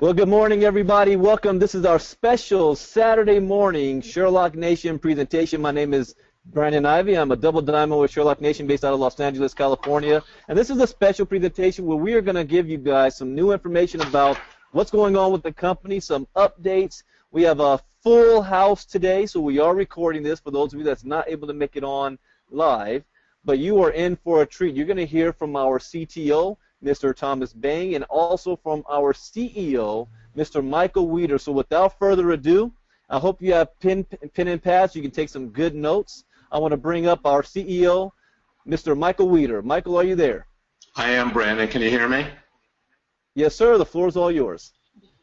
Well, good morning, everybody. Welcome. This is our special Saturday morning Sherlock Nation presentation. My name is Brandon Ivey. I'm a double diamond with Sherlock Nation based out of Los Angeles, California. And this is a special presentation where we are going to give you guys some new information about what's going on with the company, some updates. We have a full house today, so we are recording this for those of you that's not able to make it on live. But you are in for a treat. You're going to hear from our CTO, Mr. Thomas Bang, and also from our CEO, Mr. Michael Wiedder. So without further ado, I hope you have pen and pads. You can take some good notes. I want to bring up our CEO, Mr. Michael Wiedder. Michael, are you there? I am, Brandon. Can you hear me? Yes, sir. The floor is all yours.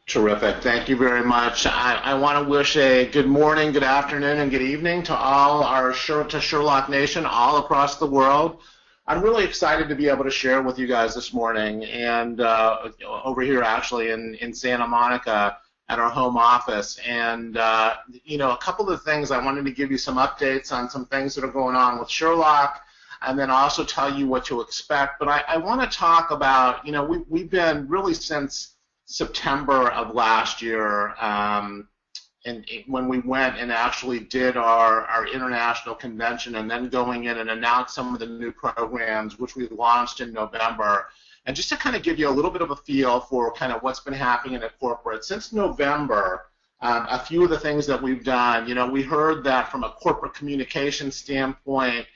Terrific. Thank you very much. I want to wish a good morning, good afternoon, and good evening to all our Sherlock Nation all across the world. I'm really excited to be able to share with you guys this morning, and over here actually in Santa Monica at our home office. And you know, a couple of things I wanted to give you some updates on some things that are going on with Sherlock, and then also tell you what to expect. But I want to talk about, you know, we've been really since September of last year, and when we went and actually did our international convention, and then going in and announced some of the new programs which we launched in November. And just to kind of give you a little bit of a feel for kind of what's been happening at corporate since November, a few of the things that we've done. You know, we heard that from a corporate communication standpoint,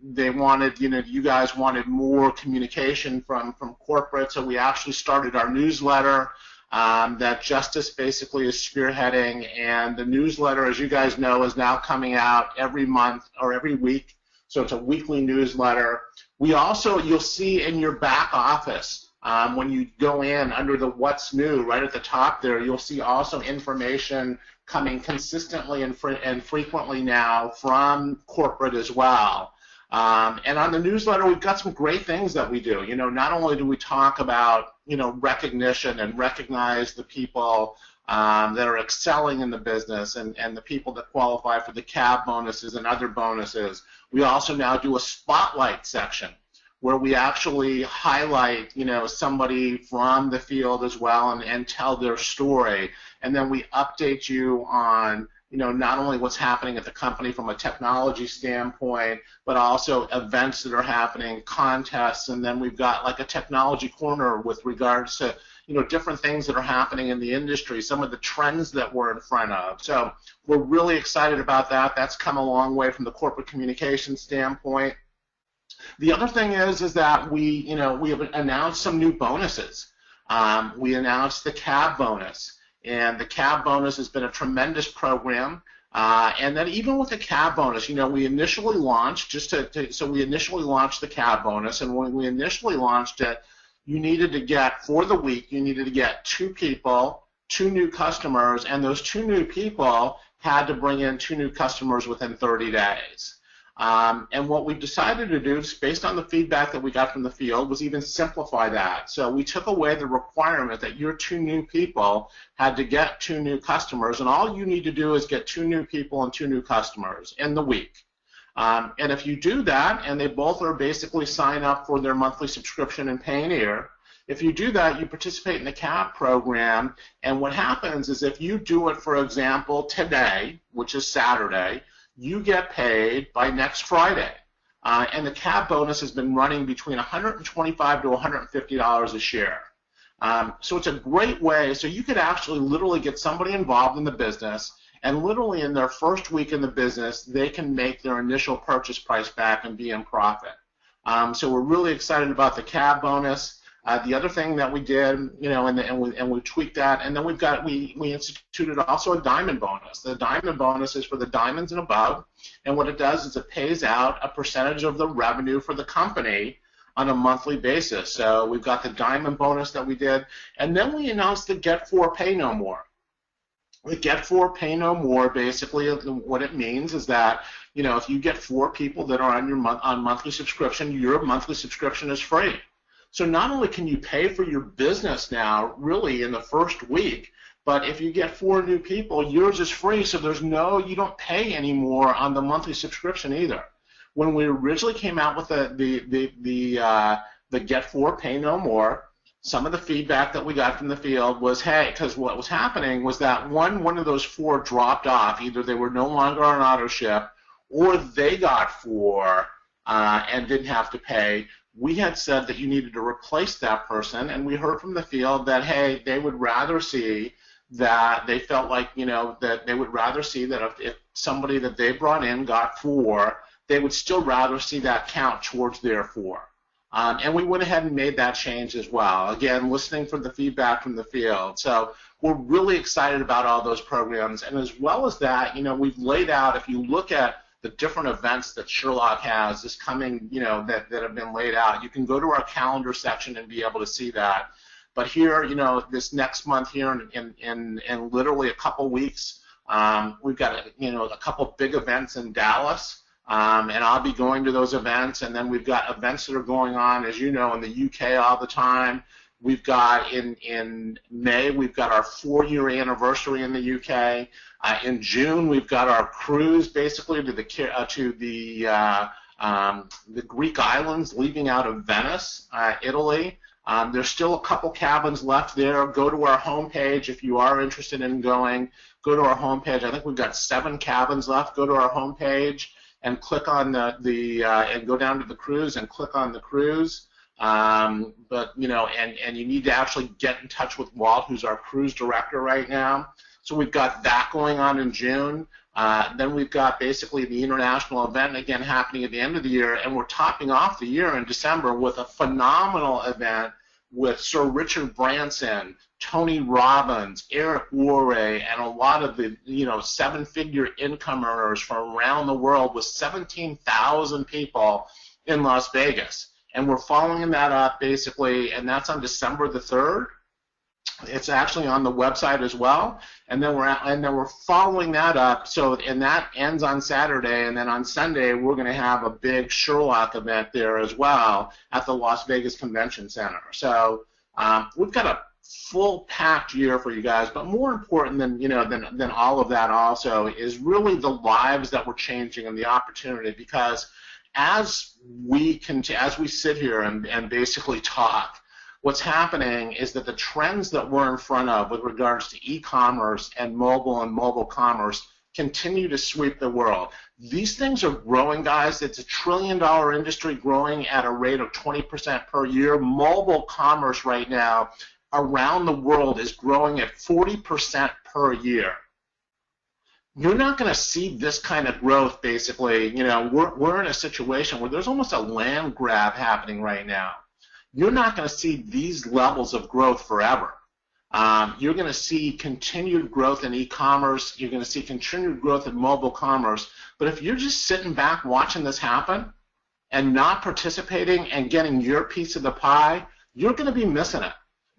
they wanted, you know, you guys wanted more communication from corporate, so we actually started our newsletter that Justice basically is spearheading, and the newsletter, as you guys know, is now coming out every month or every week, so it's a weekly newsletter. We also, you'll see in your back office, when you go in under the What's New, right at the top there, you'll see also information coming consistently and frequently now from corporate as well. And on the newsletter, we've got some great things that we do. You know, not only do we talk about, you know, recognition and recognize the people that are excelling in the business and the people that qualify for the CAB bonuses and other bonuses, we also now do a spotlight section where we actually highlight, you know, somebody from the field as well and tell their story. And then we update you on, you know, not only what's happening at the company from a technology standpoint, but also events that are happening, contests, and then we've got like a technology corner with regards to, you know, different things that are happening in the industry, some of the trends that we're in front of. So we're really excited about that. That's come a long way from the corporate communication standpoint. The other thing is that we, you know, we have announced some new bonuses. We announced the CAB bonus. And the CAB bonus has been a tremendous program. And then even with the CAB bonus, you know, we initially launched, so we initially launched the CAB bonus, and when we initially launched it, you needed to get, for the week, you needed to get 2 people, 2 new customers, and those 2 new people had to bring in 2 new customers within 30 days. And what we've decided to do, just based on the feedback that we got from the field, was even simplify that. So we took away the requirement that your 2 new people had to get 2 new customers, and all you need to do is get 2 new people and 2 new customers in the week. And if you do that, and they both are basically sign up for their monthly subscription in Payoneer, if you do that, you participate in the CAB program, and what happens is if you do it, for example, today, which is Saturday, you get paid by next Friday. And the CAB bonus has been running between $125 to $150 a share. So it's a great way, so you could actually literally get somebody involved in the business, and literally in their first week in the business, they can make their initial purchase price back and be in profit. So we're really excited about the CAB bonus. The other thing that we did, you know, and we tweaked that, and then we instituted also a diamond bonus. The diamond bonus is for the diamonds and above, and what it does is it pays out a percentage of the revenue for the company on a monthly basis. So we've got the diamond bonus that we did, and then we announced the Get 4, Pay No More. The Get 4, Pay No More, basically what it means is that, you know, if you get 4 people that are on your monthly subscription, your monthly subscription is free. So not only can you pay for your business now, really, in the first week, but if you get 4 new people, yours is free, so you don't pay anymore on the monthly subscription either. When we originally came out with the Get 4, Pay No More, some of the feedback that we got from the field was, hey, because what was happening was that one of those 4 dropped off. Either they were no longer on auto ship, or they got 4 and didn't have to pay. We had said that you needed to replace that person, and we heard from the field that, hey, they would rather see that, they felt like, that they would rather see that if somebody that they brought in got 4, they would still rather see that count towards their 4. And we went ahead and made that change as well. Again, listening for the feedback from the field. So we're really excited about all those programs. And as well as that, we've laid out, if you look at the different events that Sherlock has this coming, that have been laid out, you can go to our calendar section and be able to see that. But here, this next month here in literally a couple weeks, we've got a couple big events in Dallas. And I'll be going to those events, and then we've got events that are going on, as you know, in the UK all the time. We've got in May, we've got our 4-year anniversary in the UK. In June, we've got our cruise basically to the Greek islands, leaving out of Venice, Italy. There's still a couple cabins left there. Go to our homepage if you are interested in going. Go to our homepage. I think we've got 7 cabins left. Go to our homepage and click on and go down to the cruise and click on the cruise. But and you need to actually get in touch with Walt, who's our cruise director right now. So we've got that going on in June. Then we've got basically the international event again happening at the end of the year, and we're topping off the year in December with a phenomenal event with Sir Richard Branson, Tony Robbins, Eric Worre, and a lot of the 7-figure income earners from around the world, with 17,000 people in Las Vegas. And we're following that up basically, and that's on December the 3rd. It's actually on the website as well, and then we're following that up. So, and that ends on Saturday, and then on Sunday we're going to have a big Sherlock event there as well at the Las Vegas Convention Center. So we've got a full-packed year for you guys, but more important than all of that also is really the lives that we're changing and the opportunity. Because as we sit here and basically talk, what's happening is that the trends that we're in front of with regards to e-commerce and mobile commerce continue to sweep the world. These things are growing, guys. It's a $1 trillion industry growing at a rate of 20% per year. Mobile commerce right now around the world is growing at 40% per year. You're not going to see this kind of growth basically. We're in a situation where there's almost a land grab happening right now. You're not going to see these levels of growth forever. You're going to see continued growth in e-commerce. You're going to see continued growth in mobile commerce. But if you're just sitting back watching this happen and not participating and getting your piece of the pie, you're going to be missing it.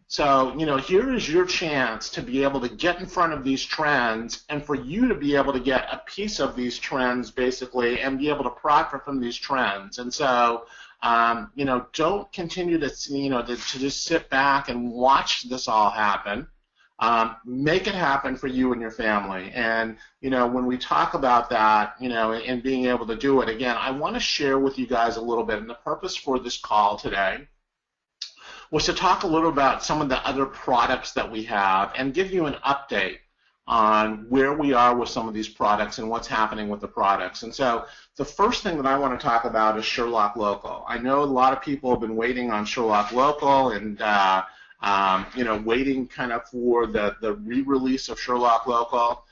So, here is your chance to be able to get in front of these trends and for you to be able to get a piece of these trends basically and be able to profit from these trends. And so, don't continue to just sit back and watch this all happen. Make it happen for you and your family. And, when we talk about that, and being able to do it, again, I want to share with you guys a little bit, and the purpose for this call today was to talk a little about some of the other products that we have and give you an update on where we are with some of these products and what's happening with the products. And so the first thing that I want to talk about is Sherlock Local. I know a lot of people have been waiting on Sherlock Local and waiting kind of for the re-release of Sherlock Local.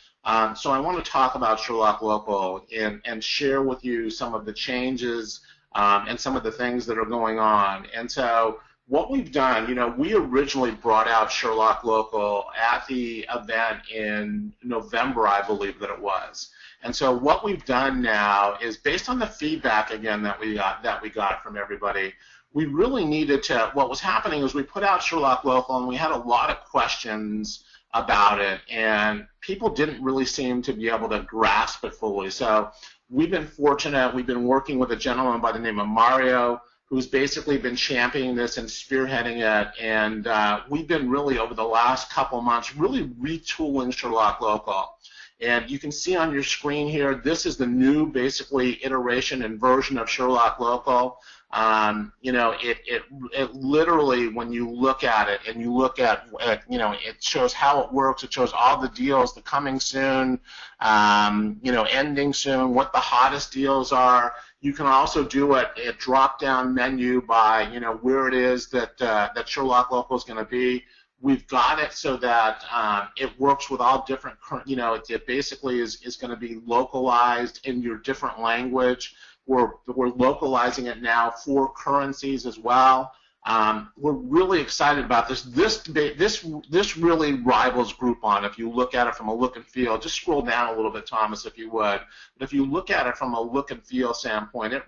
So I want to talk about Sherlock Local and share with you some of the changes and some of the things that are going on. And so what we've done, we originally brought out Sherlock Local at the event in November, I believe that it was. And so what we've done now is, based on the feedback again that we got from everybody, we really needed to. What was happening is we put out Sherlock Local and we had a lot of questions about it, and people didn't really seem to be able to grasp it fully. So we've been fortunate. We've been working with a gentleman by the name of Mario, who's basically been championing this and spearheading it, and we've been really, over the last couple months, really retooling Sherlock Local. And you can see on your screen here, this is the new, basically, iteration and version of Sherlock Local. It literally, when you look at it and you look at, it shows how it works. It shows all the deals, the coming soon, ending soon, what the hottest deals are. You can also do a drop-down menu by, where it is that Sherlock Local is going to be. We've got it so that it works with all different, it basically is going to be localized in your different language. We're localizing it now for currencies as well. We're really excited about this. This really rivals Groupon. If you look at it from a look and feel, just scroll down a little bit, Thomas, if you would. But if you look at it from a look and feel standpoint, it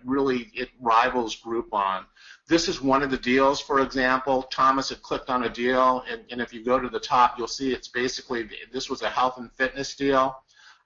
rivals Groupon. This is one of the deals, for example. Thomas had clicked on a deal, and if you go to the top, you'll see it's basically, this was a health and fitness deal.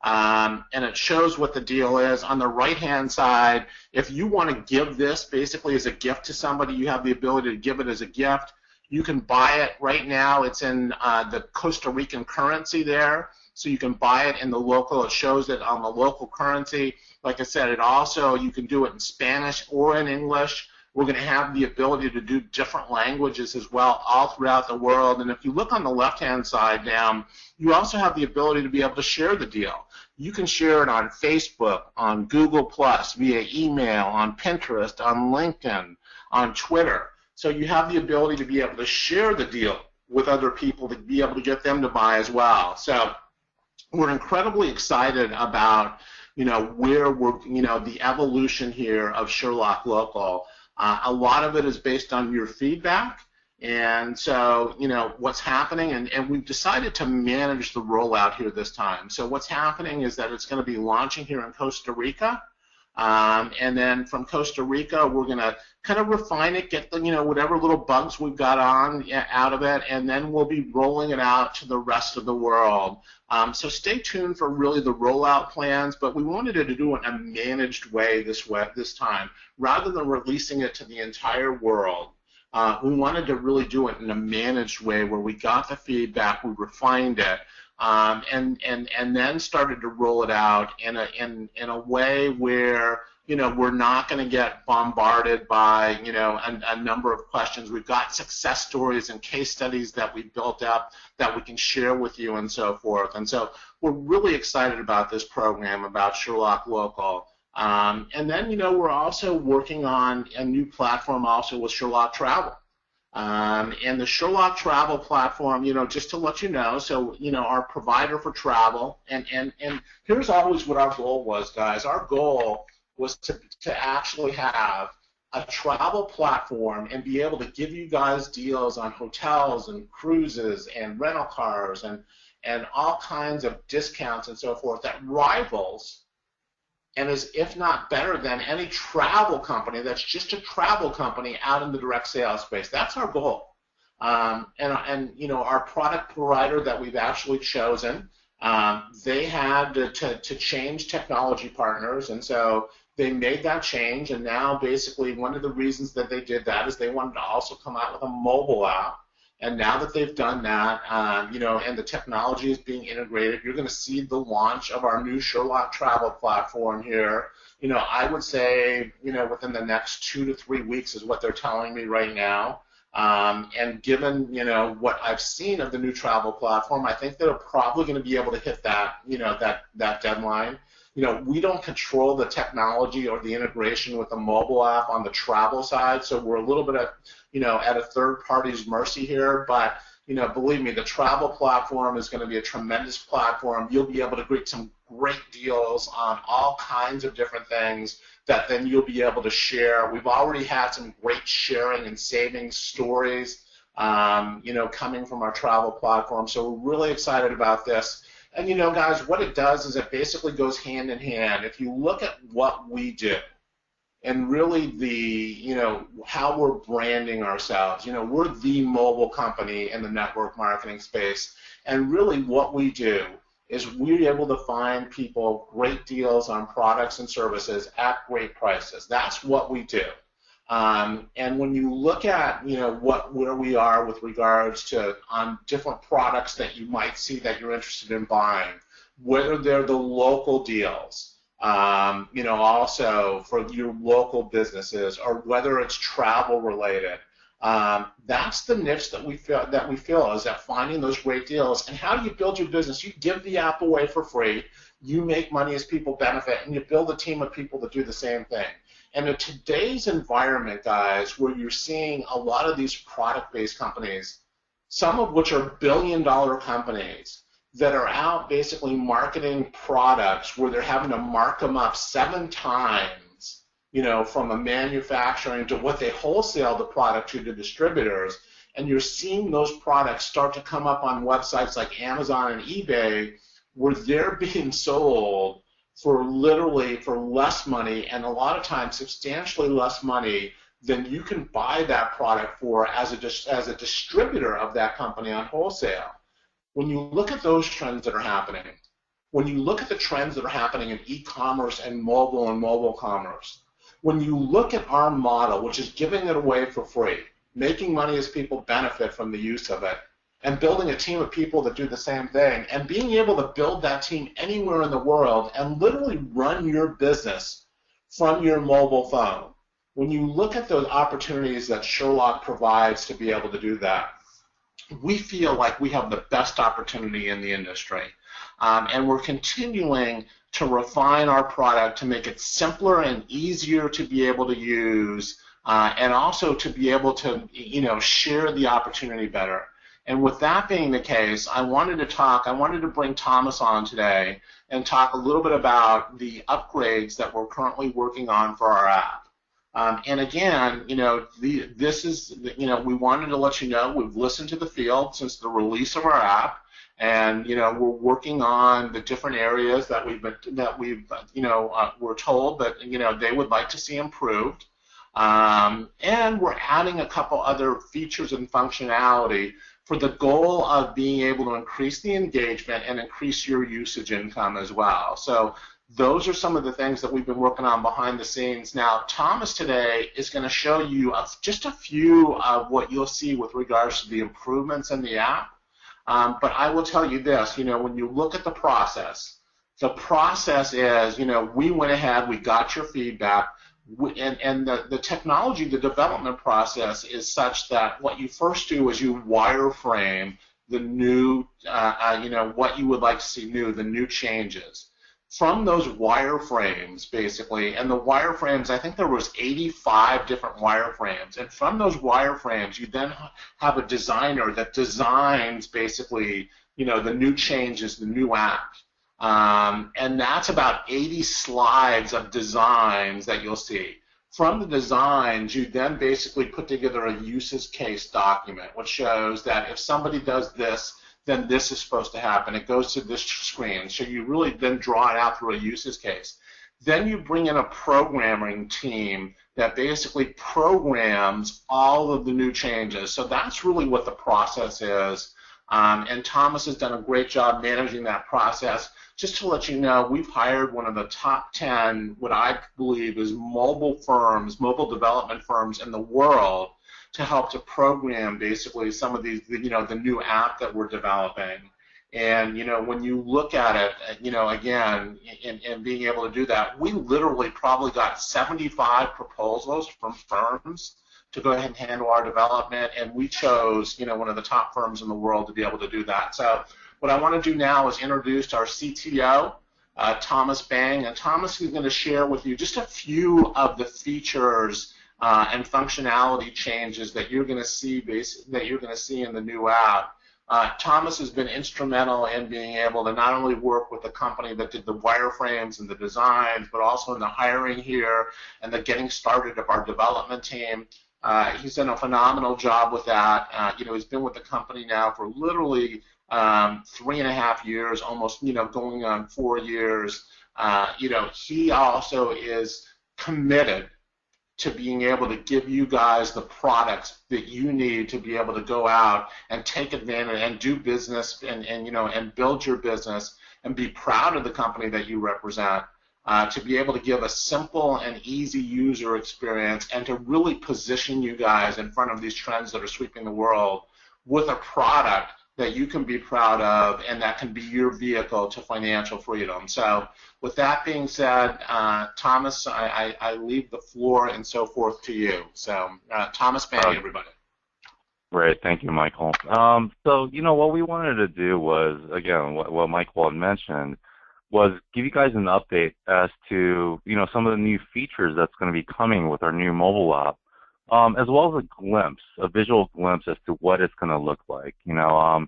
And it shows what the deal is. On the right-hand side, if you want to give this basically as a gift to somebody, you have the ability to give it as a gift. You can buy it right now. It's in the Costa Rican currency there, so you can buy it in the local. It shows it on the local currency. Like I said, you can do it in Spanish or in English. We're going to have the ability to do different languages as well all throughout the world. And if you look on the left-hand side down, you also have the ability to be able to share the deal. You can share it on Facebook, on Google+, via email, on Pinterest, on LinkedIn, on Twitter. So you have the ability to be able to share the deal with other people to be able to get them to buy as well. So we're incredibly excited about, where we're, the evolution here of Sherlock Local. A lot of it is based on your feedback, and so what's happening, and we've decided to manage the rollout here this time. So what's happening is that it's going to be launching here in Costa Rica, and then from Costa Rica we're going to kind of refine it, get the whatever little bugs we've got out of it, and then we'll be rolling it out to the rest of the world. So stay tuned for really the rollout plans, but we wanted to do it in a managed way this time. Rather than releasing it to the entire world, we wanted to really do it in a managed way where we got the feedback, we refined it, and then started to roll it out in a way where we're not going to get bombarded by a number of questions. We've got success stories and case studies that we built up that we can share with you and so forth. And so we're really excited about this program, about Sherlock Local. And then we're also working on a new platform also with Sherlock Travel. And the Sherlock Travel platform, just to let you know, so, our provider for travel, and here's always what our goal was, guys. Our goal was to actually have a travel platform and be able to give you guys deals on hotels and cruises and rental cars and all kinds of discounts and so forth that rivals and is, if not better than, any travel company that's just a travel company out in the direct sales space. That's our goal. And our product provider that we've actually chosen, they had to change technology partners, and so they made that change, and now basically one of the reasons that they did that is they wanted to also come out with a mobile app. And now that they've done that, and the technology is being integrated, you're going to see the launch of our new Sherlock Travel platform here. I would say, within the next 2 to 3 weeks is what they're telling me right now. And given, what I've seen of the new travel platform, I think they're probably going to be able to hit that, that deadline. We don't control the technology or the integration with the mobile app on the travel side, so we're a little bit at a third party's mercy here. But believe me, the travel platform is going to be a tremendous platform. You'll be able to get some great deals on all kinds of different things that then you'll be able to share. We've already had some great sharing and saving stories, coming from our travel platform. So we're really excited about this. And guys, what it does is it basically goes hand in hand. If you look at what we do and really how we're branding ourselves, we're the mobile company in the network marketing space. And really what we do is we're able to find people great deals on products and services at great prices. That's what we do. And when you look at where we are with regards to on different products that you might see that you're interested in buying, whether they're the local deals, also for your local businesses, or whether it's travel related. That's the niche that we feel is that finding those great deals. And how do you build your business? You give the app away for free, you make money as people benefit, and you build a team of people that do the same thing. And in today's environment, guys, where you're seeing a lot of these product-based companies, some of which are billion-dollar companies, that are out basically marketing products where they're having to mark them up 7 times, from a manufacturing to what they wholesale the product to distributors, and you're seeing those products start to come up on websites like Amazon and eBay where they're being sold for less money, and a lot of times substantially less money than you can buy that product for as a distributor of that company on wholesale. When you look at those trends that are happening, when you look at the trends that are happening in e-commerce and mobile commerce, when you look at our model, which is giving it away for free, making money as people benefit from the use of it, and building a team of people that do the same thing, and being able to build that team anywhere in the world and literally run your business from your mobile phone, when you look at those opportunities that Sherlock provides to be able to do that, we feel like we have the best opportunity in the industry. And we're continuing to refine our product to make it simpler and easier to be able to use, and also to be able to share the opportunity better. And with that being the case, I wanted to bring Thomas on today and talk a little bit about the upgrades that we're currently working on for our app. And again, we wanted to let you know we've listened to the field since the release of our app, and we're working on the different areas that we're told that they would like to see improved, and we're adding a couple other features and functionality for the goal of being able to increase the engagement and increase your usage income as well. So those are some of the things that we've been working on behind the scenes. Now, Thomas today is going to show you just a few of what you'll see with regards to the improvements in the app. But I will tell you this, when you look at the process is, we went ahead, we got your feedback, and the technology, the development process is such that what you first do is you wireframe the new, what you would like to see new, the new changes. From those wireframes, basically, and the wireframes, I think there was 85 different wireframes, and from those wireframes, you then have a designer that designs, basically, the new changes, the new app. And that's about 80 slides of designs that you'll see. From the designs, you then basically put together a uses case document, which shows that if somebody does this, then this is supposed to happen. It goes to this screen. So you really then draw it out through a uses case. Then you bring in a programming team that basically programs all of the new changes. So that's really what the process is. And Thomas has done a great job managing that process. Just to let you know, we've hired one of the top 10, what I believe is mobile development firms in the world to help to program basically some of these, the new app that we're developing. And, when you look at it, again, and being able to do that, we literally probably got 75 proposals from firms to go ahead and handle our development, and we chose, one of the top firms in the world to be able to do that. So what I want to do now is introduce our CTO, Thomas Bang, and Thomas is going to share with you just a few of the features and functionality changes that you're going to see in the new app. Thomas has been instrumental in being able to not only work with the company that did the wireframes and the designs, but also in the hiring here and the getting started of our development team. He's done a phenomenal job with that. He's been with the company now for literally 3.5 years, almost going on 4 years. He also is committed to being able to give you guys the products that you need to be able to go out and take advantage and do business and build your business and be proud of the company that you represent, to be able to give a simple and easy user experience and to really position you guys in front of these trends that are sweeping the world with a product that you can be proud of and that can be your vehicle to financial freedom. So with that being said, Thomas, I leave the floor and so forth to you. So Thomas Bang, everybody. Great, thank you, Michael. So, what we wanted to do was, again, what Michael had mentioned, was give you guys an update as to, some of the new features that's going to be coming with our new mobile app, as well as a visual glimpse as to what it's going to look like. We don't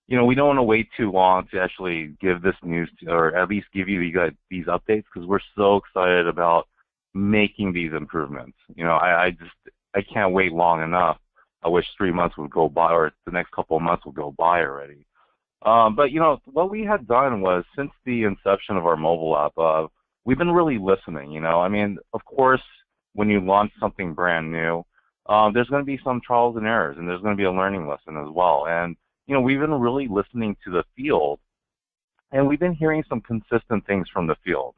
want to wait too long to actually give this news, or at least give you guys these updates, because we're so excited about making these improvements. I can't wait long enough. I wish 3 months would go by, or the next couple of months would go by already. But, what we had done was, since the inception of our mobile app, we've been really listening, of course, when you launch something brand new, there's going to be some trials and errors, and there's going to be a learning lesson as well. And, we've been really listening to the field, and we've been hearing some consistent things from the field.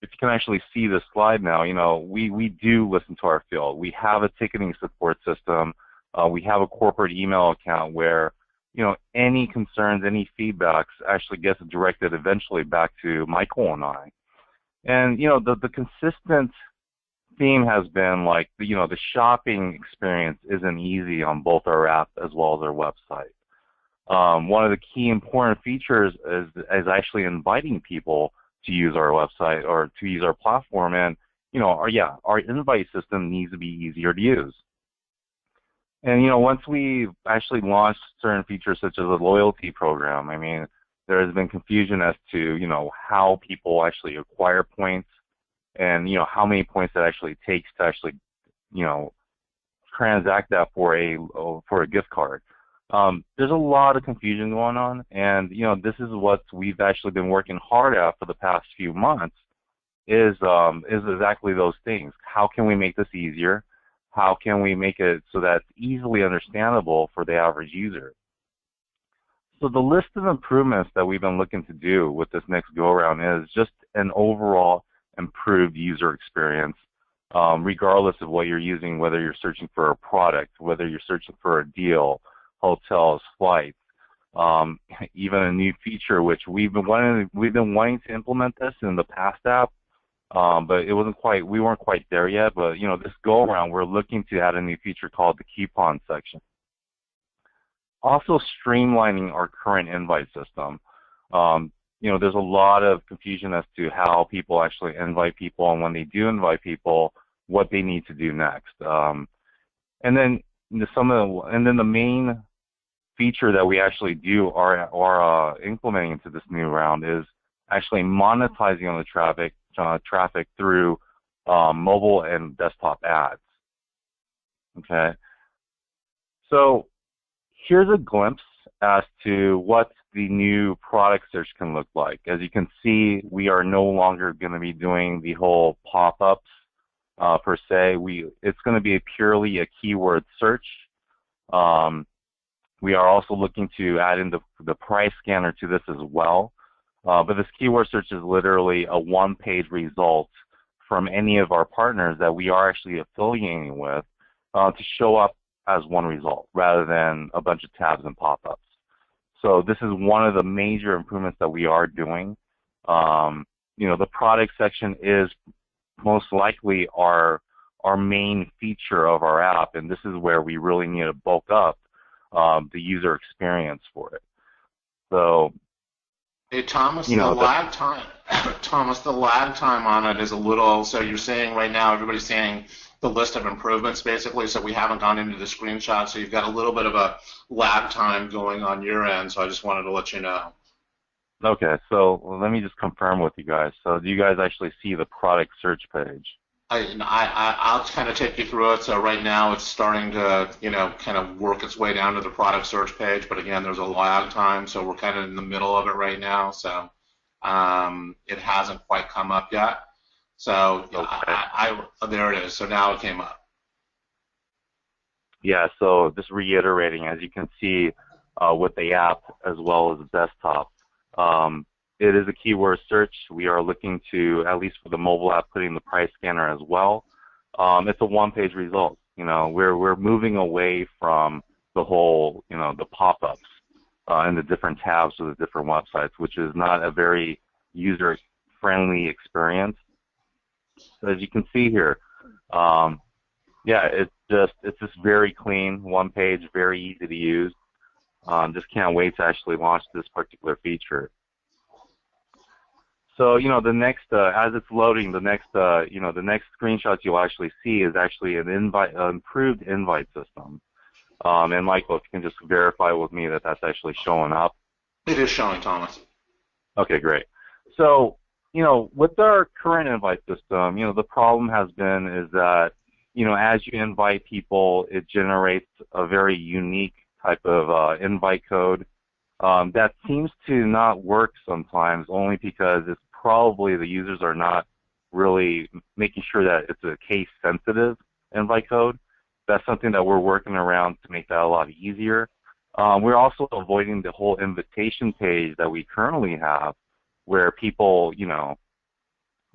If you can actually see this slide now, we do listen to our field. We have a ticketing support system. We have a corporate email account where, any concerns, any feedbacks actually gets directed eventually back to Michael and I. And, the consistent theme has been like, the shopping experience isn't easy on both our app as well as our website. One of the key important features is actually inviting people to use our website or to use our platform, and our invite system needs to be easier to use. And once we actually launched certain features such as a loyalty program, there has been confusion as to how people actually acquire points, and how many points that actually takes to actually transact that for a gift card. There's a lot of confusion going on, and this is what we've actually been working hard at for the past few months, is exactly those things. How can we make this easier? How can we make it so that it's easily understandable for the average user? So the list of improvements that we've been looking to do with this next go-around is just an overall improved user experience, regardless of what you're using, whether you're searching for a product, whether you're searching for a deal, hotels, flights, even a new feature which we've been wanting to implement this in the past app, but we weren't quite there yet. But this go around, we're looking to add a new feature called the coupon section. Also streamlining our current invite system. There's a lot of confusion as to how people actually invite people, and when they do invite people, what they need to do next. And then the main feature that we actually are implementing into this new round is actually monetizing on the traffic through mobile and desktop ads. Okay, so here's a glimpse as to what the new product search can look like. As you can see, we are no longer going to be doing the whole pop-ups per se. It's going to be purely a keyword search. We are also looking to add in the price scanner to this as well. But this keyword search is literally a one-page result from any of our partners that we are actually affiliating with to show up as one result rather than a bunch of tabs and pop-ups. So this is one of the major improvements that we are doing. The product section is most likely our main feature of our app, and this is where we really need to bulk up the user experience for it. So, hey Thomas, the lag time. Thomas, the lag time on it is a little. So you're saying right now everybody's saying the list of improvements basically. So we haven't gone into the screenshot. So you've got a little bit of a lag time going on your end. So I just wanted to let you know. Okay, so let me just confirm with you guys. So do you guys actually see the product search page? I'll kind of take you through it. So right now it's starting to, kind of work its way down to the product search page. But again, there's a lag time, so we're kind of in the middle of it right now. So it hasn't quite come up yet. So okay. There it is. So now it came up. Yeah. So just reiterating, as you can see with the app as well as the desktop, it is a keyword search. We are looking to, at least for the mobile app, putting the price scanner as well. It's a one-page result. We're moving away from the whole, the pop-ups and the different tabs of the different websites, which is not a very user-friendly experience. So as you can see here, yeah, it's just very clean, one page, very easy to use. Just can't wait to actually launch this particular feature. So, the next, as it's loading, the next screenshots you'll actually see is actually an improved invite system. And Michael, if you can just verify with me that that's actually showing up. It is showing, Thomas. Okay, great. So, with our current invite system, the problem has been is that, as you invite people, it generates a very unique type of invite code that seems to not work sometimes, only because it's probably the users are not really making sure that it's a case-sensitive invite code. That's something that we're working around to make that a lot easier. We're also avoiding the whole invitation page that we currently have, where people,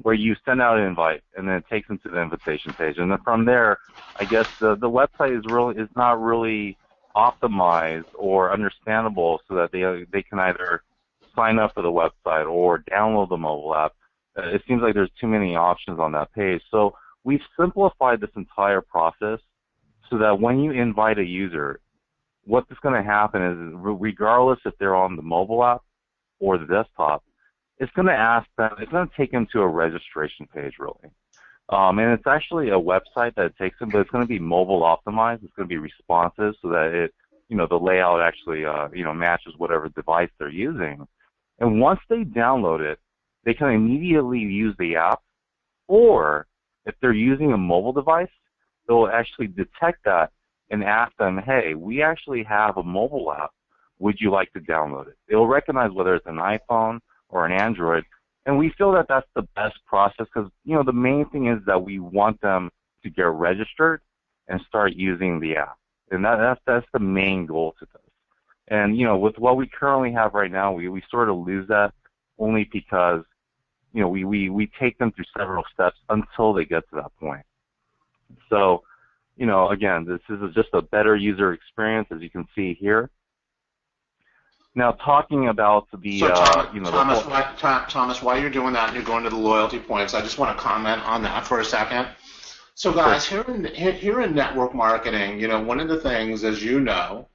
where you send out an invite and then it takes them to the invitation page, and then from there, I guess the website is not really optimized or understandable so that they can either sign up for the website or download the mobile app. It seems like there's too many options on that page. So we've simplified this entire process so that when you invite a user, what's going to happen is, regardless if they're on the mobile app or the desktop, it's going to ask them, it's going to take them to a registration page, really. And it's actually a website that it takes them, but it's going to be mobile optimized. It's going to be responsive so that it, the layout actually, matches whatever device they're using. And once they download it, they can immediately use the app, or if they're using a mobile device, they'll actually detect that and ask them, hey, we actually have a mobile app. Would you like to download it? It'll recognize whether it's an iPhone or an Android, and we feel that that's the best process because, the main thing is that we want them to get registered and start using the app. And that's the main goal to this. And, with what we currently have right now, we sort of lose that only because, we take them through several steps until they get to that point. So, again, this is just a better user experience, as you can see here. Now, talking about the, Thomas, while you're doing that and you're going to the loyalty points, I just want to comment on that for a second. So, guys, here in network marketing, one of the things, as you know,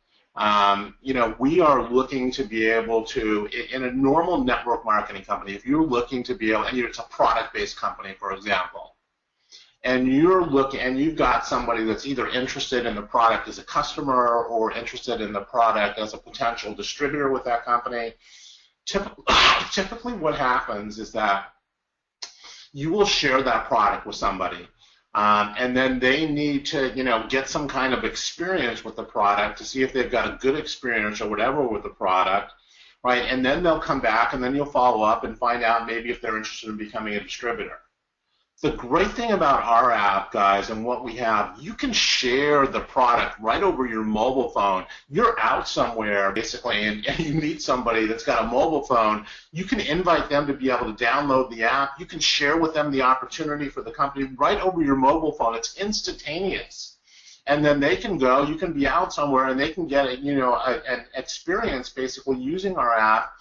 we are looking to be able to, in a normal network marketing company, if you're looking to be able, and it's a product-based company, for example, and you've got somebody that's either interested in the product as a customer or interested in the product as a potential distributor with that company, typically what happens is that you will share that product with somebody. And then they need to, get some kind of experience with the product to see if they've got a good experience or whatever with the product, right? And then they'll come back, and then you'll follow up and find out maybe if they're interested in becoming a distributor. The great thing about our app, guys, and what we have, you can share the product right over your mobile phone. You're out somewhere, basically, and you meet somebody that's got a mobile phone. You can invite them to be able to download the app. You can share with them the opportunity for the company right over your mobile phone. It's instantaneous. And then they can go, you can be out somewhere, and they can get an experience basically using our app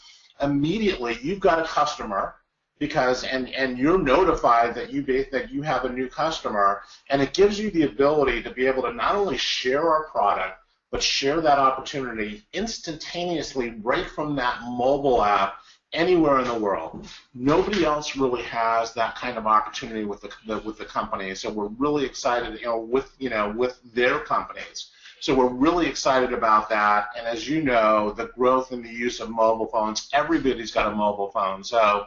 immediately. You've got a customer. And you're notified that you have a new customer, and it gives you the ability to be able to not only share our product, but share that opportunity instantaneously right from that mobile app anywhere in the world. Nobody else really has that kind of opportunity with the company, so we're really excited, with their companies. So we're really excited about that, and as you know, the growth in the use of mobile phones, everybody's got a mobile phone. So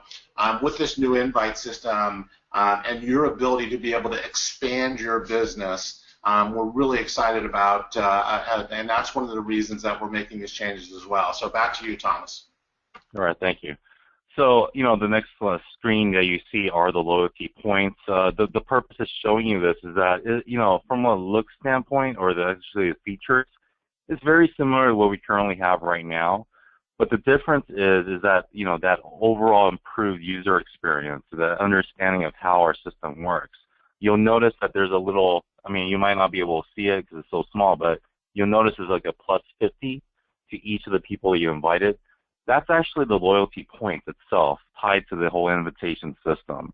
with this new invite system and your ability to be able to expand your business, we're really excited about, and that's one of the reasons that we're making these changes as well. So back to you, Thomas. All right, thank you. So, the next screen that you see are the loyalty points. The purpose of showing you this is that, from a look standpoint or actually the features, it's very similar to what we currently have right now. But the difference is that, that overall improved user experience, the understanding of how our system works. You'll notice that there's a little, you might not be able to see it because it's so small, but you'll notice there's like a plus 50 to each of the people you invited. That's actually the loyalty points itself tied to the whole invitation system.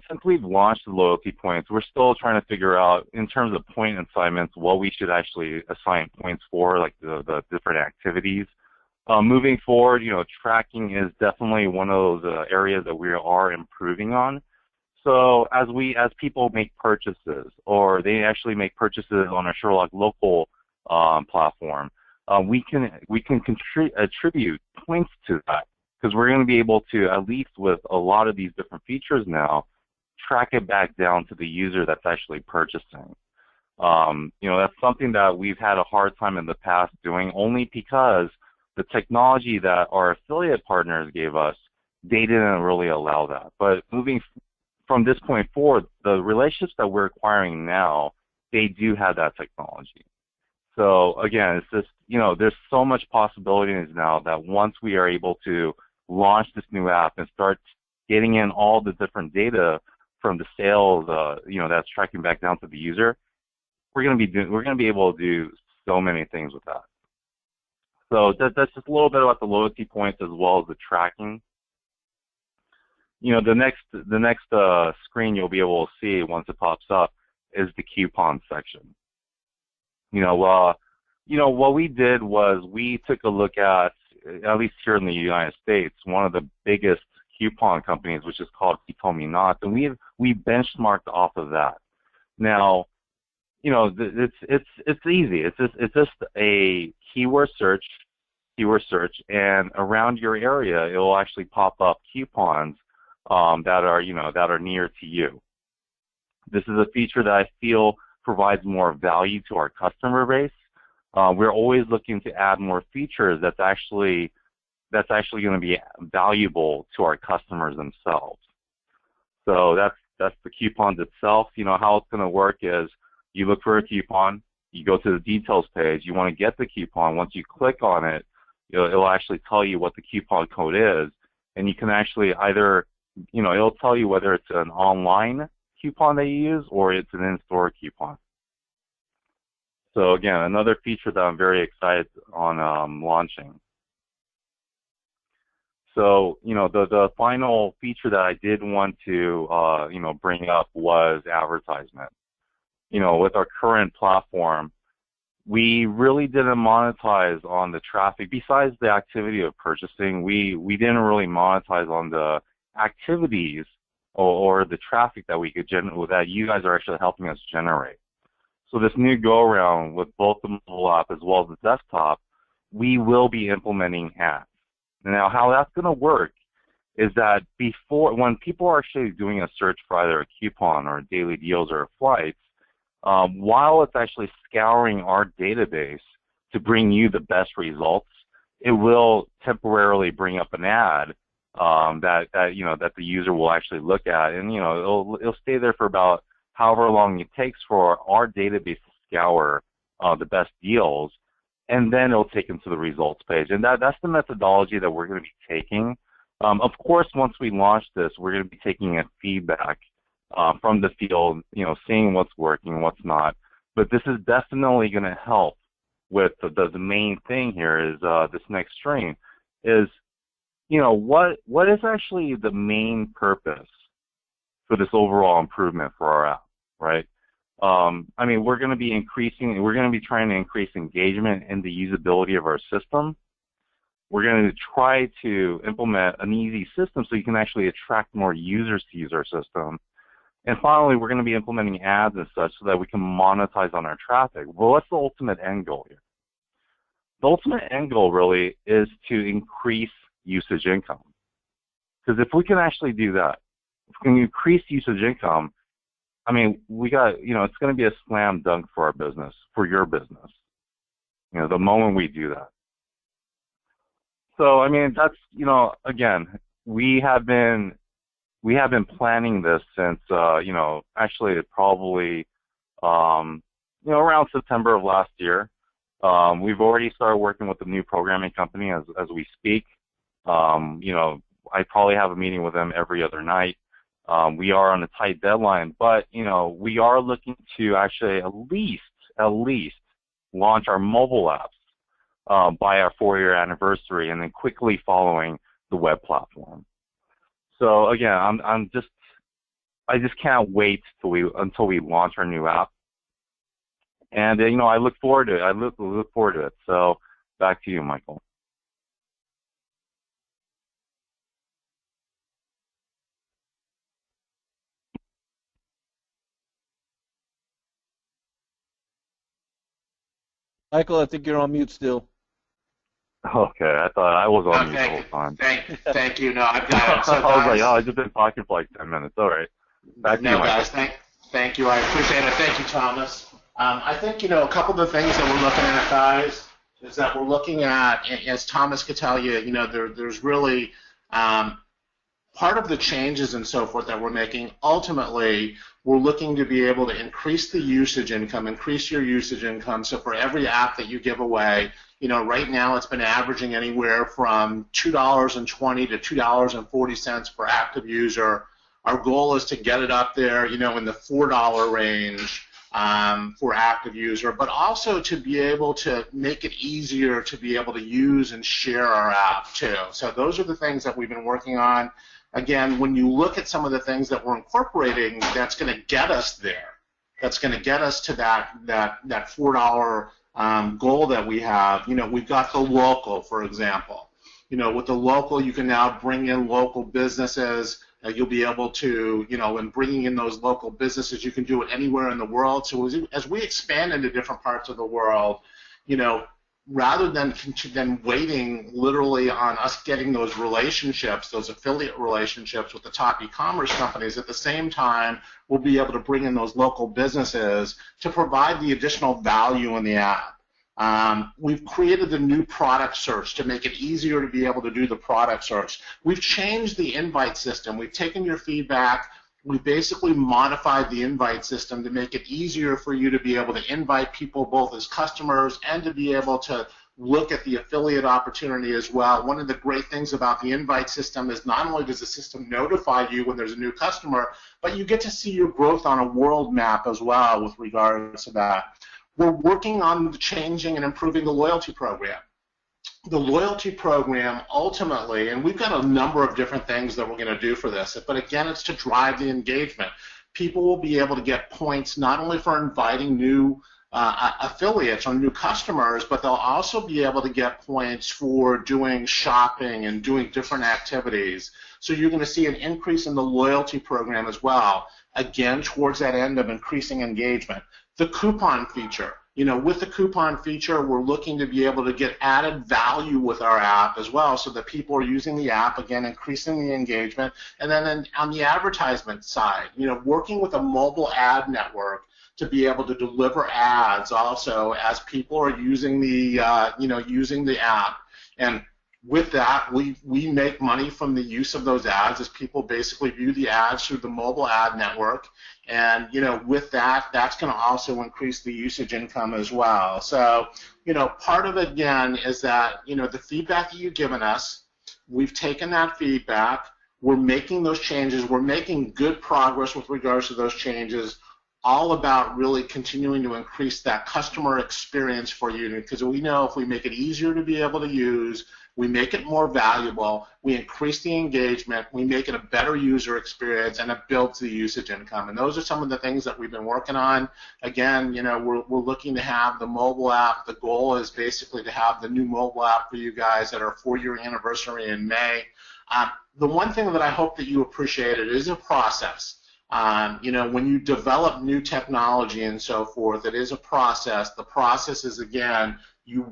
Since we've launched the loyalty points, we're still trying to figure out, in terms of point assignments, what we should actually assign points for, like the different activities. Moving forward, tracking is definitely one of those areas that we are improving on. So as people make purchases, or they actually make purchases on our Sherlock local platform, we can attribute points to that, because we're going to be able to, at least with a lot of these different features now, track it back down to the user that's actually purchasing. That's something that we've had a hard time in the past doing, only because the technology that our affiliate partners gave us, they didn't really allow that. But moving from this point forward, the relationships that we're acquiring now, they do have that technology. So again, it's just, there's so much possibilities now that once we are able to launch this new app and start getting in all the different data from the sales, that's tracking back down to the user, we're going to be able to do so many things with that. So that's just a little bit about the loyalty points as well as the tracking. The next screen you'll be able to see once it pops up is the coupon section. What we did was we took a look at least here in the United States, one of the biggest coupon companies, which is called He Told Me Not, and we benchmarked off of that. Now, it's easy. It's just a keyword search, and around your area, it will actually pop up coupons that are near to you. This is a feature that I feel provides more value to our customer base. We're always looking to add more features that's actually going to be valuable to our customers themselves. So that's the coupons itself. How it's going to work is you look for a coupon, you go to the details page, you want to get the coupon. Once you click on it, it'll actually tell you what the coupon code is, and you can actually either, it'll tell you whether it's an online coupon that you use or it's an in-store coupon. So again, another feature that I'm very excited on launching. So, the final feature that I did want to, bring up was advertisement. With our current platform, we really didn't monetize on the traffic. Besides the activity of purchasing, we didn't really monetize on the activities or the traffic that we could generate, that you guys are actually helping us generate. So this new go-around with both the mobile app as well as the desktop, we will be implementing ads. Now, how that's going to work is that when people are actually doing a search for either a coupon or daily deals or flights, while it's actually scouring our database to bring you the best results, it will temporarily bring up an ad that the user will actually look at, and it'll stay there for about however long it takes for our database to scour the best deals, and then it'll take them to the results page. And that's the methodology that we're going to be taking. Of course, once we launch this, we're going to be taking a feedback from the field, seeing what's working, what's not. But this is definitely going to help with the main thing here is this next string is, what is actually the main purpose for this overall improvement for our app, right? We're going to be trying to increase engagement and the usability of our system. We're going to try to implement an easy system so you can actually attract more users to use our system. And finally, we're going to be implementing ads and such so that we can monetize on our traffic. Well, what's the ultimate end goal here? The ultimate end goal really is to increase usage income. Because if we can actually do that, if we can increase usage income, it's going to be a slam dunk for our business, for your business, the moment we do that. So, that's, again, we have been planning this since, actually probably, around September of last year. We've already started working with the new programming company as we speak. I probably have a meeting with them every other night. We are on a tight deadline, but, we are looking to actually least launch our mobile apps by our 4-year anniversary, and then quickly following the web platform. So again, I just can't wait until we launch our new app. And I look forward to it. I look forward to it. So back to you, Michael. Michael, I think you're on mute still. Okay, I thought I was on mute the whole time. Thank you. No, I've got it. So I was like, oh, I've just been talking for like 10 minutes. All right. Back to you, Michael. Guys, thank you. I appreciate it. Thank you, Thomas. I think, a couple of the things that we're looking at, guys, is that we're looking at, as Thomas could tell you, there's really part of the changes and so forth that we're making. Ultimately, we're looking to be able to increase the usage income, increase your usage income. So for every app that you give away, right now it's been averaging anywhere from $2.20 to $2.40 per active user. Our goal is to get it up there, in the $4 range for active user, but also to be able to make it easier to be able to use and share our app too. So those are the things that we've been working on. Again, when you look at some of the things that we're incorporating, that's going to get us there. That's going to get us to that $4 goal that we have. We've got the local, for example. With the local, you can now bring in local businesses. You'll be able to, in bringing in those local businesses, you can do it anywhere in the world. So as we expand into different parts of the world, rather than waiting literally on us getting those relationships, those affiliate relationships with the top e-commerce companies, at the same time, we'll be able to bring in those local businesses to provide the additional value in the app. We've created the new product search to make it easier to be able to do the product search. We've changed the invite system. We've taken your feedback. We've basically modified the invite system to make it easier for you to be able to invite people both as customers and to be able to look at the affiliate opportunity as well. One of the great things about the invite system is not only does the system notify you when there's a new customer, but you get to see your growth on a world map as well with regards to that. We're working on changing and improving the loyalty program. The loyalty program ultimately, and we've got a number of different things that we're going to do for this, but again, it's to drive the engagement. People will be able to get points not only for inviting new affiliates or new customers, but they'll also be able to get points for doing shopping and doing different activities. So you're going to see an increase in the loyalty program as well, again, towards that end of increasing engagement. The coupon feature. With the coupon feature, we're looking to be able to get added value with our app as well so that people are using the app, again, increasing the engagement. And then on the advertisement side, working with a mobile ad network to be able to deliver ads also as people are using the, using the app. And with that, we make money from the use of those ads as people basically view the ads through the mobile ad network. And, with that, that's going to also increase the usage income as well. So, part of it, again, is that, the feedback that you've given us, we've taken that feedback, we're making those changes, we're making good progress with regards to those changes, all about really continuing to increase that customer experience for you, because we know if we make it easier to be able to use, we make it more valuable, we increase the engagement, we make it a better user experience, and it builds the usage income. And those are some of the things that we've been working on. Again, we're looking to have the mobile app. The goal is basically to have the new mobile app for you guys at our 4-year anniversary in May. The one thing that I hope that you appreciate it is a process. When you develop new technology and so forth, it is a process. The process is, again, you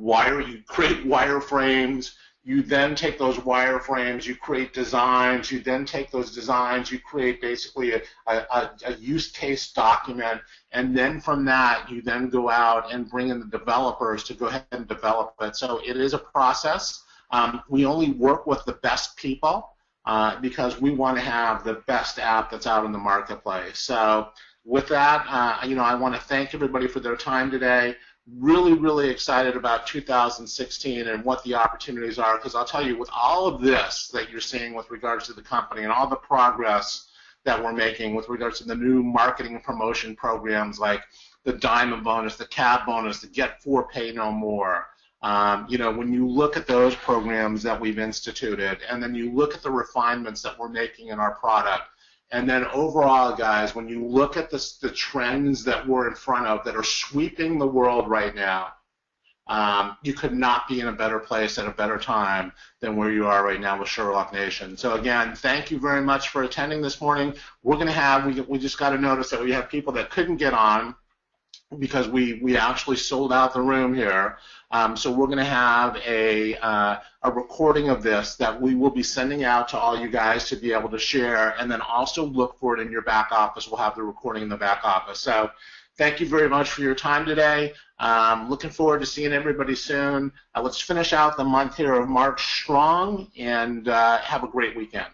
create wireframes. You then take those wireframes, you create designs, you then take those designs, you create basically a use case document, and then from that you then go out and bring in the developers to go ahead and develop it. So it is a process. We only work with the best people because we want to have the best app that's out in the marketplace. So with that, I want to thank everybody for their time today. Really, really excited about 2016 and what the opportunities are, because I'll tell you, with all of this that you're seeing with regards to the company and all the progress that we're making with regards to the new marketing and promotion programs like the diamond bonus, the cab bonus, the get 4, pay no more. When you look at those programs that we've instituted, and then you look at the refinements that we're making in our product, and then overall, guys, when you look at the trends that we're in front of that are sweeping the world right now, you could not be in a better place at a better time than where you are right now with Sherlock Nation. So again, thank you very much for attending this morning. We're going to have, we just got to notice that we have people that couldn't get on because we actually sold out the room here. So we're going to have a recording of this that we will be sending out to all you guys to be able to share, and then also look for it in your back office. We'll have the recording in the back office. So thank you very much for your time today. Looking forward to seeing everybody soon. Let's finish out the month here of March strong, and have a great weekend.